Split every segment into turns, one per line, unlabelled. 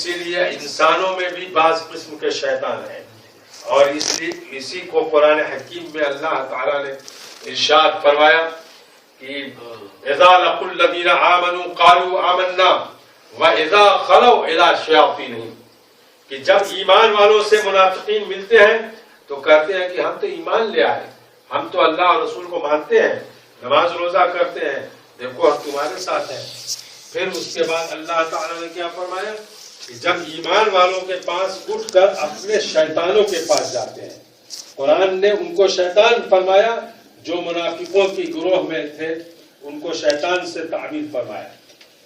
اسی لیے انسانوں میں بھی بعض قسم کے شیطان ہیں، اور اسی کو قرآن حکیم میں اللہ تعالیٰ نے ارشاد فرمایا کہ اذا لقوا الذین آمنوا قالوا آمنا واذا خلوا الی شیاطینہم، کہ جب ایمان والوں سے منافقین ملتے ہیں تو کہتے ہیں کہ ہم تو ایمان لے آئے، ہم تو اللہ اور رسول کو مانتے ہیں، نماز روزہ کرتے ہیں، دیکھو ہم تمہارے ساتھ ہیں۔ پھر اس کے بعد اللہ تعالیٰ نے کیا فرمایا کہ جب ایمان والوں کے پاس اٹھ کر اپنے شیطانوں کے پاس جاتے ہیں، قرآن نے ان کو شیطان فرمایا، جو منافقوں کی گروہ میں تھے ان کو شیطان سے تعبیر فرمایا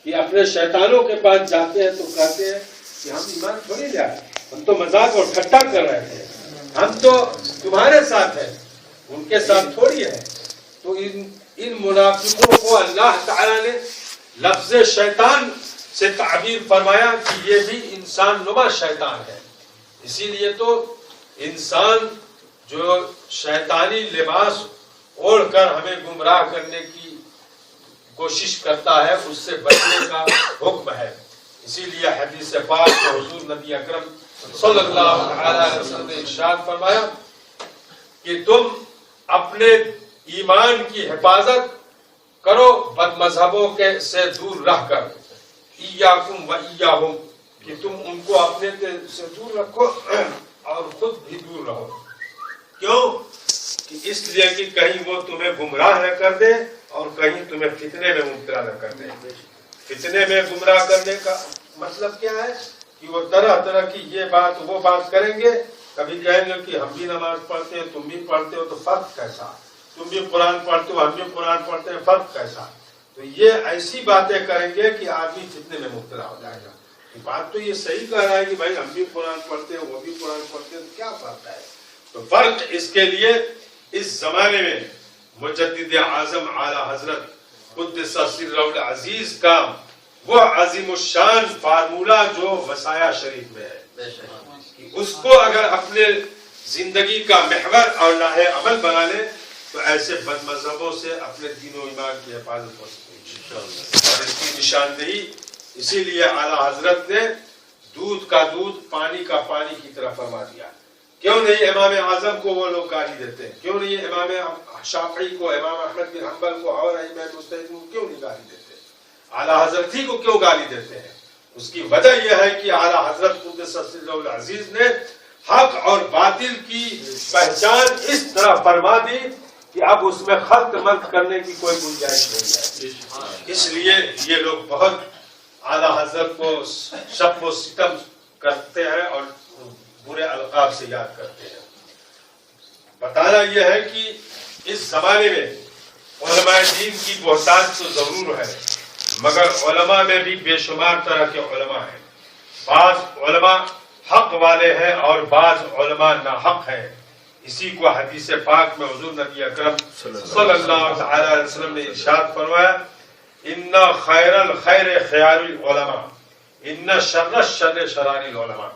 کہ اپنے شیطانوں کے پاس جاتے ہیں تو کہتے ہیں کہ ہم ایمان تھوڑی لے آئے، ہم تو مذاق اور ٹھٹا کر رہے تھے، ہم تو تمہارے ساتھ ہیں، ان کے ساتھ تھوڑی ہے۔ تو ان منافقوں کو اللہ تعالیٰ نے لفظ شیطان سے تعبیر فرمایا کہ یہ بھی انسان نما شیطان ہے۔ اسی لیے تو انسان جو شیطانی لباس اوڑھ کر ہمیں گمراہ کرنے کی کوشش کرتا ہے اس سے بچنے کا حکم ہے۔ اسی لیے حدیث پاک میں حضور نبی اکرم صلی اللہ علیہ وسلم نے ارشاد فرمایا کہ تم اپنے ایمان کی حفاظت کرو بد مذہبوں کے سے دور رہ کر، ایاکم و ایاہم، کہ تم ان کو اپنے سے دور رکھو اور خود بھی دور رہو۔ کیوں؟ کہ اس لیے کہ کہیں وہ تمہیں گمراہ نہ کر دے اور کہیں تمہیں فتنے میں مبتلا نہ کر دے۔ فتنے میں گمراہ کرنے کا مطلب کیا ہے کہ وہ طرح طرح کی یہ بات وہ بات کریں گے، کبھی کہیں گے کہ ہم بھی نماز پڑھتے ہیں تم بھی پڑھتے ہو تو فرق کیسا، تم بھی قرآن پڑھتے ہو ہم بھی قرآن پڑھتے ہیں فرق کیسا۔ تو یہ ایسی باتیں کریں گے کہ آدمی فتنے میں مبتلا ہو جائے گا۔ بات تو یہ صحیح کہہ رہا ہے کہ بھائی ہم بھی قرآن پڑھتے ہیں وہ بھی قرآن پڑھتے ہیں، تو کیا فرق ہے؟ تو فرق اس کے لیے اس زمانے میں مجدد اعظم اعلی حضرت قدس سرہ العزیز کا وہ عظیم الشان فارمولہ جو وصایا شریف میں ہے، اس کو اگر اپنے زندگی کا محور اور راہ عمل بنا لے تو ایسے بد مذہبوں سے اپنے دین و ایمان کی حفاظت ہو سکتی ہے۔ اور اس کی نشاندہی اسی لیے اعلی حضرت نے دودھ کا دودھ پانی کا پانی کی طرح فرما دیا۔ کیوں نہیں امام اعظم کو وہ لوگ گالی دیتے ہیں؟ کیوں نہیں امام شافعی کو، امام احمد بن حنبل کو اور ائمہ مجتہدین کو کیوں نہیں گالی دیتے؟ اعلی حضرت ہی کو کیوں گالی دیتے ہیں؟ اس کی وجہ یہ ہے کہ اعلی حضرت قدس سرہ العزیز نے حق اور باطل کی پہچان اس طرح فرما دی کہ اب اس میں خلط ملط کرنے کی کوئی گنجائش نہیں ہے۔ اس لیے یہ لوگ بہت اعلی حضرت کو شب و ستم کرتے ہیں اور برے القاب سے یاد کرتے ہیں۔ بتانا یہ ہے کہ اس زمانے میں علماء دین کی بہتات تو ضرور ہے، مگر علماء میں بھی بے شمار طرح کے علماء ہیں۔ بعض علماء حق والے ہیں اور بعض علماء ناحق ہیں۔ اسی کو حدیث پاک میں حضور نبی اکرم صلی اللہ علیہ وسلم نے ارشاد فرمایا، ان خیر الخیر خیار العلماء ان شر الشر شرار العلماء،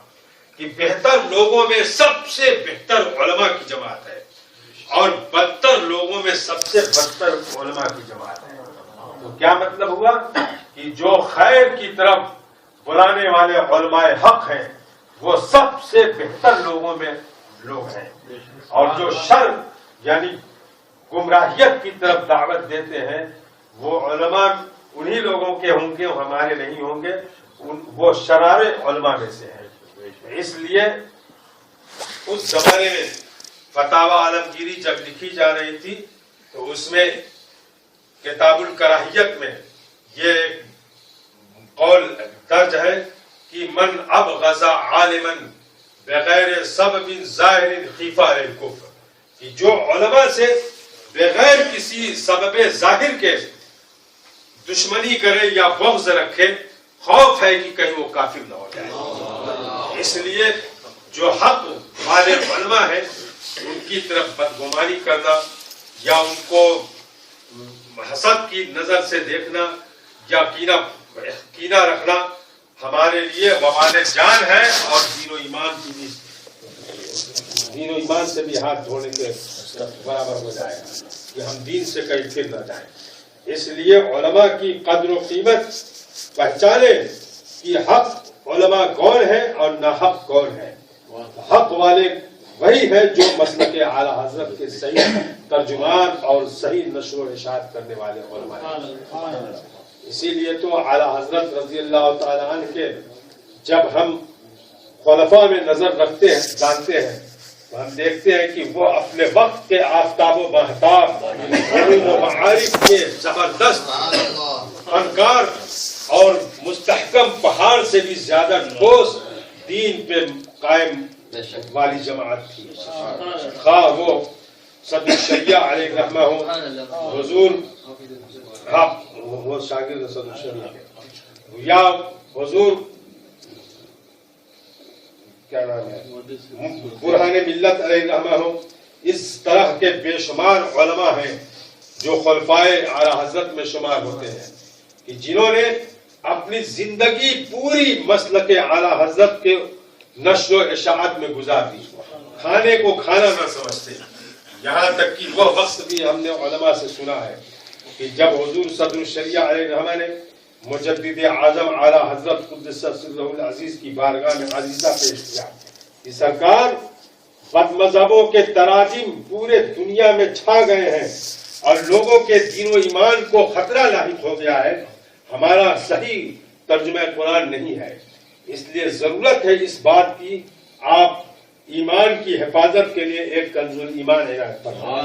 کہ بہتر لوگوں میں سب سے بہتر علماء کی جماعت ہے اور بدتر لوگوں میں سب سے بدتر علماء کی جماعت ہے۔ تو کیا مطلب ہوا کہ جو خیر کی طرف بلانے والے علماء حق ہیں وہ سب سے بہتر لوگوں میں لوگ ہیں، اور جو شر یعنی گمراہیت کی طرف دعوت دیتے ہیں وہ علماء انہی لوگوں کے ہوں گے، ہمارے نہیں ہوں گے، وہ شرار علماء میں سے ہیں۔ اس لیے اس زمانے میں فتاوی عالمگیری جب لکھی جا رہی تھی تو اس میں کتاب الکراہیت میں یہ قول درج ہے کہ من ابغض عالما بغیر سبب ظاہر خیفہ الکفر، کہ جو علماء سے بغیر کسی سبب ظاہر کے دشمنی کرے یا بغض رکھے، خوف ہے کہ کہیں وہ کافر نہ ہو جائے۔ اس لیے جو حق والے علماء ہیں ان کی طرف بدگمانی کرنا یا ان کو حسد کی نظر سے دیکھنا یا کینہ رکھنا ہمارے لیے وبال جان ہے، اور دین و ایمان سے بھی ہاتھ دھونے کے برابر ہو جائے گا کہ ہم دین سے کہیں پھر نہ جائیں۔ اس لیے علماء کی قدر و قیمت پہچانے کہ حق علماء کون ہیں اور ناحق کون ہیں. حق والے وہی ہے جو مسلک اعلیٰ حضرت کے صحیح ترجمان اور صحیح نشر و اشاعت کرنے والے علماء ہیں. اسی لیے تو اعلیٰ حضرت رضی اللہ تعالیٰ عنہ کے جب ہم خلفاء میں نظر رکھتے ہیں جانتے ہیں تو ہم دیکھتے ہیں کہ وہ اپنے وقت کے آفتاب و مہتاب علوم و معارف کے زبردست فنکار اور مستحکم پہاڑ سے بھی زیادہ ٹھوس دین پہ قائم والی جماعت تھی. خواہ وہ صدر الشریعہ علیہ رحمہ ہو حضور وہ شاگرد صدر الشریعہ یا حضور کیا نام ہے برہان ملت علیہ رحمہ ہو. اس طرح کے بے شمار علماء ہیں جو خلفائے اعلیٰ حضرت میں شمار ہوتے ہیں کہ جنہوں نے اپنی زندگی پوری مسلک اعلیٰ حضرت کے نشر و اشاعت میں گزار دی. کھانے کو کھانا نہ سمجھتے. یہاں تک کہ وہ وقت بھی ہم نے علماء سے سنا ہے کہ جب حضور صدر الشریعہ علیہ رحمہ نے مجدد اعظم اعلیٰ حضرت قدس سرہ العزیز کی بارگاہ میں عزیزہ پیش کیا کہ سرکار بد مذہبوں کے تراجم پورے دنیا میں چھا گئے ہیں اور لوگوں کے دین و ایمان کو خطرہ لاحق ہو گیا ہے. ہمارا صحیح ترجمہ قرآن نہیں ہے. اس لیے ضرورت ہے اس بات کی آپ ایمان کی حفاظت کے لیے ایک کنز ایمان عنایت فرمائیں.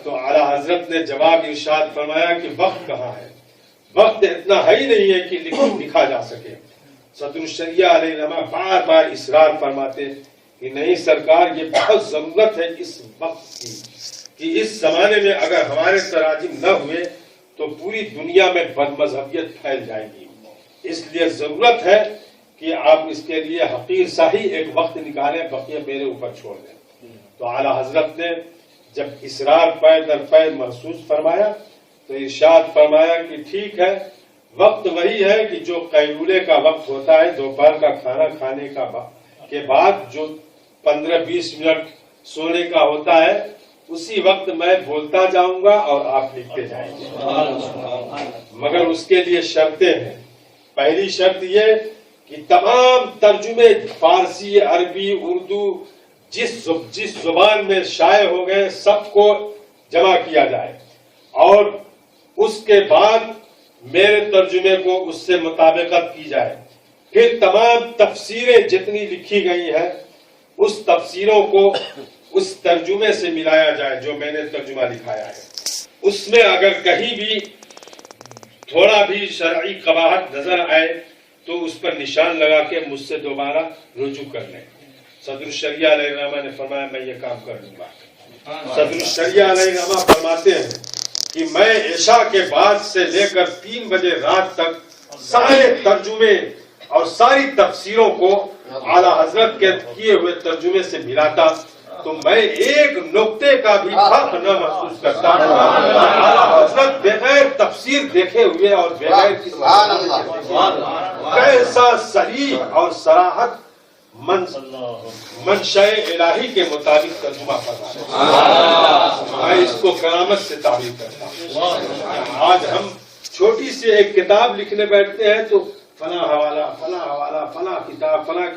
تو اعلیٰ حضرت نے جواب ارشاد فرمایا کہ وقت کہاں ہے. وقت اتنا ہے ہی نہیں ہے کہ لکھا جا سکے. صدر الشریعہ علیہ رحمہ بار بار اصرار فرماتے کہ نہیں سرکار یہ بہت ضرورت ہے اس وقت کی کہ اس زمانے میں اگر ہمارے تراجم نہ ہوئے تو پوری دنیا میں بد مذہبیت پھیل جائے گی. اس لیے ضرورت ہے کہ آپ اس کے لیے حقیر صحیح ایک وقت نکالیں بقیہ میرے اوپر چھوڑ دیں. تو اعلیٰ حضرت نے جب اصرار پے در پے محسوس فرمایا تو ارشاد فرمایا کہ ٹھیک ہے وقت وہی ہے کہ جو قیلولے کا وقت ہوتا ہے دوپہر کا کھانا کھانے کے بعد جو 15-20 منٹ سونے کا ہوتا ہے اسی وقت میں بولتا جاؤں گا اور آپ لکھتے جائیں گے. مگر اس کے لیے شرطیں ہیں. پہلی شرط یہ کہ تمام ترجمے فارسی عربی اردو جس زبان میں شائع ہو گئے سب کو جمع کیا جائے اور اس کے بعد میرے ترجمے کو اس سے مطابقت کی جائے. پھر تمام تفسیریں جتنی لکھی گئی ہیں اس تفسیروں کو اس ترجمے سے ملایا جائے جو میں نے ترجمہ لکھایا ہے. اس میں اگر کہیں بھی تھوڑا بھی شرعی قباحت نظر آئے تو اس پر نشان لگا کے مجھ سے دوبارہ رجوع کر لیں. صدر الشریعہ علیہ رحمہ نے فرمایا میں یہ کام کر لوں گا. صدر الشریعہ علیہ رحمہ فرماتے ہیں کہ میں عشاء کے بعد سے لے کر 3 بجے رات تک سارے ترجمے اور ساری تفسیروں کو اعلیٰ حضرت کے کیے ہوئے ترجمے سے ملاتا تو میں ایک نقطے کا بھی فرق نہ محسوس کرتا. اعلیٰ حضرت بغیر تفسیر دیکھے ہوئے اور بغیر کیسا صریح اور صراحت منشاء الہی کے مطابق ترجمہ کرنا میں اس کو کرامت سے تعبیر کرتا ہوں. آج ہم چھوٹی سی ایک کتاب لکھنے بیٹھتے ہیں تو فلاں حوالہ فلاں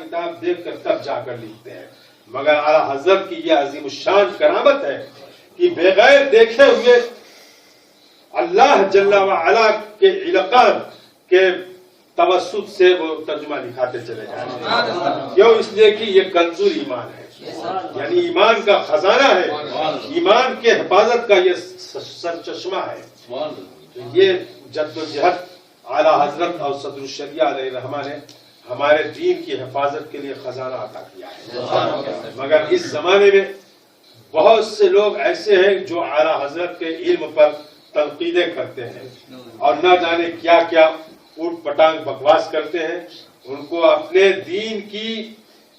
کتاب دیکھ کر تب جا کر لکھتے ہیں. مگر اعلیٰ حضرت کی یہ عظیم الشان کرامت ہے کہ بغیر دیکھے ہوئے اللہ جل وعلا کے علقان کے توسط سے وہ ترجمہ لکھاتے چلے جائیں. کیوں؟ اس لیے کہ یہ کنزور ایمان ہے یعنی ایمان کا خزانہ ہے. ایمان کے حفاظت کا یہ سرچشمہ ہے. یہ جد و جہد اعلیٰ حضرت اور صدر الشریعہ علیہ رحمہ نے ہمارے دین کی حفاظت کے لیے خزانہ عطا کیا ہے. مگر اس زمانے میں بہت سے لوگ ایسے ہیں جو اعلیٰ حضرت کے علم پر تنقیدیں کرتے ہیں اور نہ جانے کیا کیا اوٹ پٹانگ بکواس کرتے ہیں. ان کو اپنے دین کی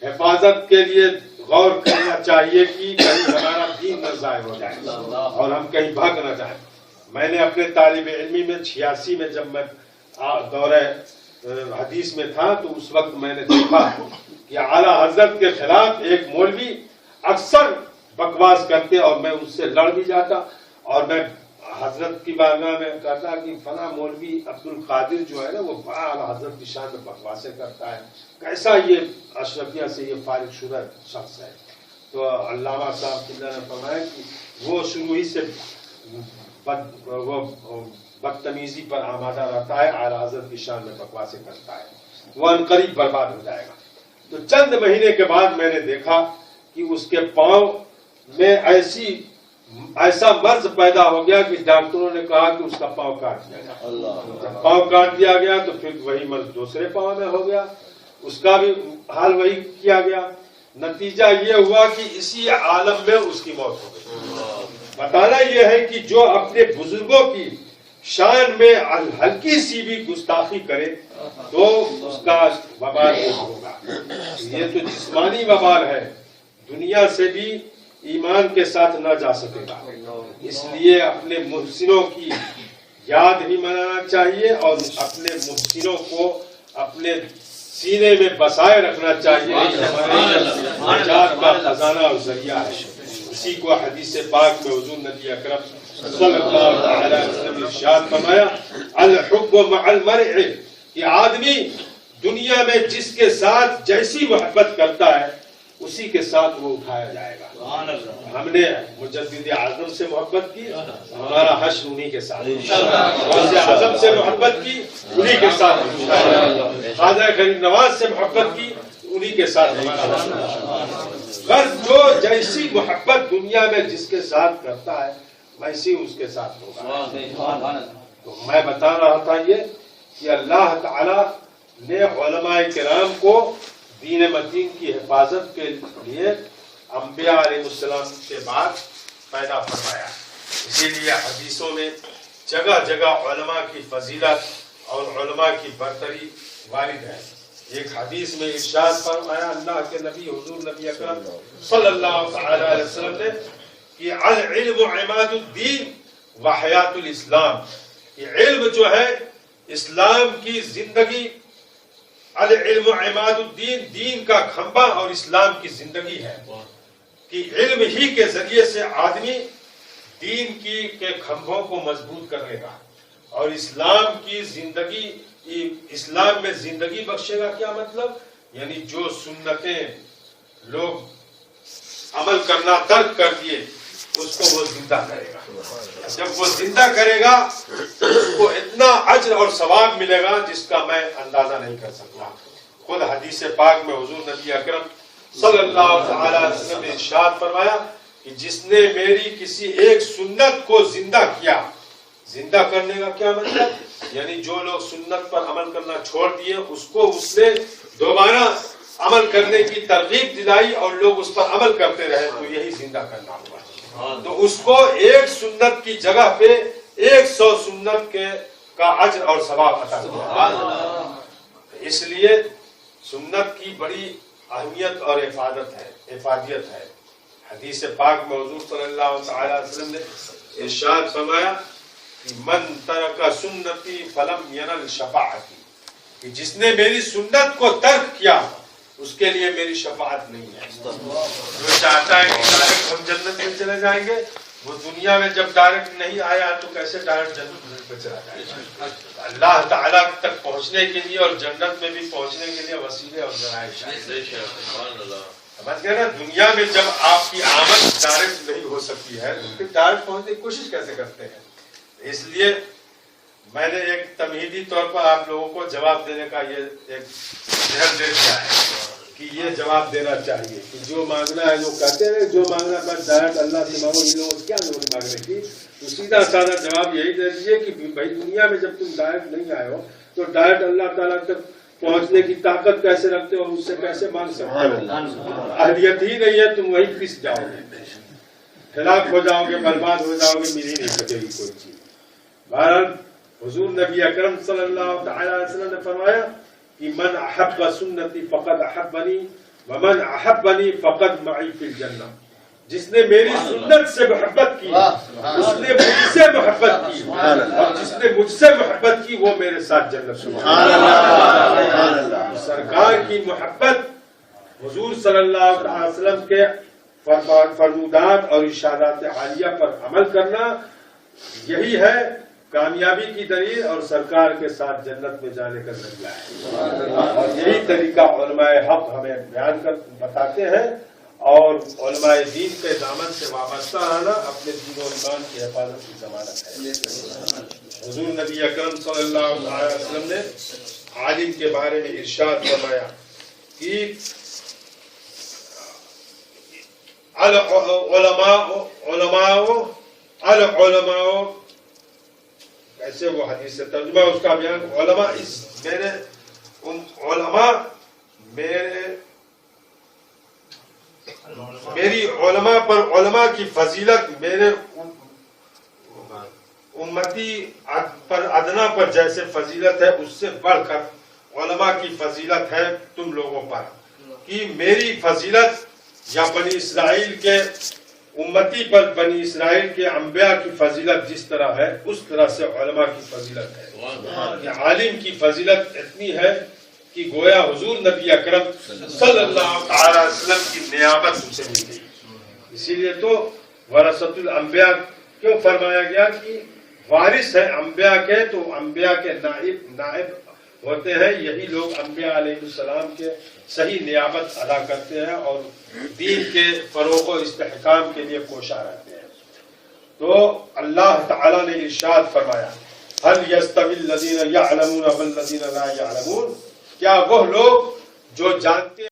حفاظت کے لیے غور کرنا چاہیے کہ کہیں ہمارا دین نہ ضائع ہو جائے اور ہم کہیں بھاگ نہ جائیں. میں نے اپنے طالب علمی میں 86 میں جب میں دورہ حدیث میں تھا تو اس وقت میں نے دیکھا کہ اعلیٰ حضرت کے خلاف ایک مولوی اکثر بکواس کرتے اور میں اس سے لڑ بھی جاتا اور میں حضرت کی بارگاہ میں کہتا کہ فلاں مولوی عبد القادر جو ہے نا وہ بڑا حضرت کی شان میں بکواسیں کرتا ہے، کیسا یہ اشرفیہ سے یہ فارغ شدہ شخص ہے. تو علامہ صاحب نے فرمایا کہ وہ شروع ہی سے بدتمیزی پر آمادہ رہتا ہے، اعلیٰ حضرت کی شان میں بکواسیں کرتا ہے، وہ عنقریب برباد ہو جائے گا. تو چند مہینے کے بعد میں نے دیکھا کہ اس کے پاؤں میں ایسا مرض پیدا ہو گیا کہ ڈاکٹروں نے کہا کہ اس کا پاؤں کاٹ دیا گیا. جب پاؤں کاٹ دیا گیا تو پھر وہی مرض دوسرے پاؤں میں ہو گیا، اس کا بھی حال وہی کیا گیا. نتیجہ یہ ہوا کہ اسی عالم میں اس کی موت ہو گئی. بتانا یہ ہے کہ جو اپنے بزرگوں کی شان میں ہلکی سی بھی گستاخی کرے تو اس کا وبال ہوگا. یہ تو جسمانی وبال ہے، دنیا سے بھی ایمان کے ساتھ نہ جا سکے گا. اس لیے اپنے محسنوں کی یاد بھی منانا چاہیے اور اپنے محسنوں کو اپنے سینے میں بسائے رکھنا چاہیے. ہمارے نجات کا خزانہ اور ذریعہ ہے. اسی کو حدیث پاک میں حضور نبی اکرم صلی اللہ علیہ وسلم نے ارشاد فرمایا الحب مع المرء، کہ آدمی دنیا میں جس کے ساتھ جیسی محبت کرتا ہے اسی کے ساتھ وہ اٹھایا جائے گا. ہم نے مجدد اعظم سے محبت کی، ہمارا حشر انہی کے ساتھ. غوث اعظم سے محبت کی، انہی کے ساتھ. خواجہ غریب نواز سے محبت کی، انہی کے ساتھ ہمارا حشر. بس جو جیسی محبت دنیا میں جس کے ساتھ کرتا ہے ویسی اس کے ساتھ ہوگا. تو میں بتا رہا تھا یہ کہ اللہ تعالی نے علماء کرام کو دین متین کی حفاظت کے لیے انبیاء علیہ السلام کے بعد پیدا فرمایا. اسی لیے حدیثوں میں جگہ جگہ علماء کی فضیلت اور علماء کی برتری وارد ہے. ایک حدیث میں ارشاد فرمایا اللہ کے نبی حضور نبی اکرم صلی اللہ تعالی علیہ وسلم نے کہ العلم عماد الدین و حیات الاسلام، یہ علم جو ہے اسلام کی زندگی، العلم عماد الدین، دین کا کھمبا اور اسلام کی زندگی ہے. کہ علم ہی کے ذریعے سے آدمی دین کے کھمبوں کو مضبوط کر لے گا اور اسلام کی زندگی، اسلام میں زندگی بخشے گا. کیا مطلب؟ یعنی جو سنتیں لوگ عمل کرنا ترک کر دیے اس کو وہ زندہ کرے گا. جب وہ زندہ کرے گا اس کو اتنا اجر اور ثواب ملے گا جس کا میں اندازہ نہیں کر سکتا. خود حدیث پاک میں حضور نبی اکرم صلی اللہ تعالی علیہ وسلم نے ارشاد فرمایا کہ جس نے میری کسی ایک سنت کو زندہ کیا، زندہ کرنے کا کیا مطلب؟ یعنی جو لوگ سنت پر عمل کرنا چھوڑ دیے اس نے دوبارہ عمل کرنے کی ترغیب دلائی اور لوگ اس پر عمل کرتے رہے تو یہی زندہ کرنا ہوا. تو اس کو ایک سنت کی جگہ پہ 100 سنت کا اجر اور ثواب عطا کیا. اس لیے سنت کی بڑی اہمیت اور افادیت ہے. حدیث پاک میں حضور صلی اللہ تعالی علیہ وسلم نے ارشاد فرمایا کہ من ترک سنتی فلم ینل شفاعتی، کہ جس نے میری سنت کو ترک کیا اس کے لیے میری شفاعت نہیں ہے. جو چاہتا ہے کہ ڈائریکٹ ہم جنت میں چلے جائیں گے، وہ دنیا میں جب ڈائریکٹ نہیں آیا تو کیسے ڈائریکٹ جنت میں چلا جائے گا؟ اللہ تعالیٰ تک پہنچنے کے لیے اور جنت میں بھی پہنچنے کے لیے وسیلے اور ذرائع چاہیے. سمجھ گئے نا؟ دنیا میں جب آپ کی آمد ڈائریکٹ نہیں ہو سکتی ہے تو پھر ڈائریکٹ پہنچنے کی کوشش کیسے کرتے ہیں؟ اس لیے میں نے ایک تمہیدی طور پر آپ لوگوں کو جواب دینے کا یہ ایک ذہن دے دیا ہے کہ یہ جواب دینا چاہیے کہ جو مانگنا ہے لوگ کہتے ہیں جو مانگنا بس ڈائریکٹ اللہ سے مانگو. ان لوگوں کیا ضرورت مانگنے کی؟ تو سیدھا سادہ جواب یہی دے دیجیے کہ بھائی دنیا میں جب تم ڈائریکٹ نہیں آئے ہو تو ڈائریکٹ اللہ تعالیٰ تک پہنچنے کی طاقت کیسے رکھتے ہو؟ مجھ سے کیسے مانگ سکتے ہو؟ اہلیت ہی نہیں ہے، تم وہیں پس جاؤ گے، ہلاک ہو جاؤ گے، برباد ہو جاؤ گے، مل ہی نہیں سکے گی کوئی چیز. بہرحال حضور نبی اکرم صلی اللہ تعالی علیہ وسلم نے فرمایا کہ من احب سنتی فقد احبنی ومن احبنی فقد معی فی الجنہ. جس نے میری سنت سے محبت کی اس نے مجھ سے محبت کی اور جس نے مجھ سے محبت کی وہ میرے ساتھ جنت میں. سرکار کی محبت، حضور صلی اللہ علیہ وسلم کے فرمودات اور ارشادات عالیہ پر عمل کرنا، یہی ہے کامیابی کی دلیل اور سرکار کے ساتھ جنت میں جانے کا ذریعہ ہے، اور یہی طریقہ علماء حق ہمیں بیان کر بتاتے ہیں، اور علماء دین کے دامن سے وابستہ رہنا اپنے دین و ایمان کی حفاظت کی ضمانت ہے۔ حضور نبی اکرم صلی اللہ علیہ وسلم نے عالم کے بارے میں ارشاد فرمایا کہ العلماء ایسے وہ حدیث سے ترجمہ اس کا بیان، علماء میری علماء پر، علماء کی فضیلت میرے امتی پر ادنا پر جیسے فضیلت ہے، اس سے بڑھ کر علماء کی فضیلت ہے تم لوگوں پر، کہ میری فضیلت یا بنی اسرائیل کے امتی پر بنی اسرائیل کے انبیاء کی فضیلت جس طرح ہے اس طرح سے علماء کی فضیلت ہے۔ کہ عالم کی فضیلت اتنی ہے کہ گویا حضور نبی اکرم صلی اللہ علیہ وسلم کی نیابت اسے مل گئی۔ اسی لیے تو ورثۃ الانبیاء کیوں فرمایا گیا کہ وارث ہے انبیاء کے، تو انبیاء کے نائب ہوتے ہیں، یہی لوگ انبیاء علیہ السلام کے صحیح نیابت ادا کرتے ہیں اور دین کے فروغ و استحکام کے لیے کوشاں رہتے ہیں۔ تو اللہ تعالیٰ نے ارشاد فرمایا هل يستوي الذين يعلمون والذين لا يعلمون، کیا وہ لوگ جو جانتے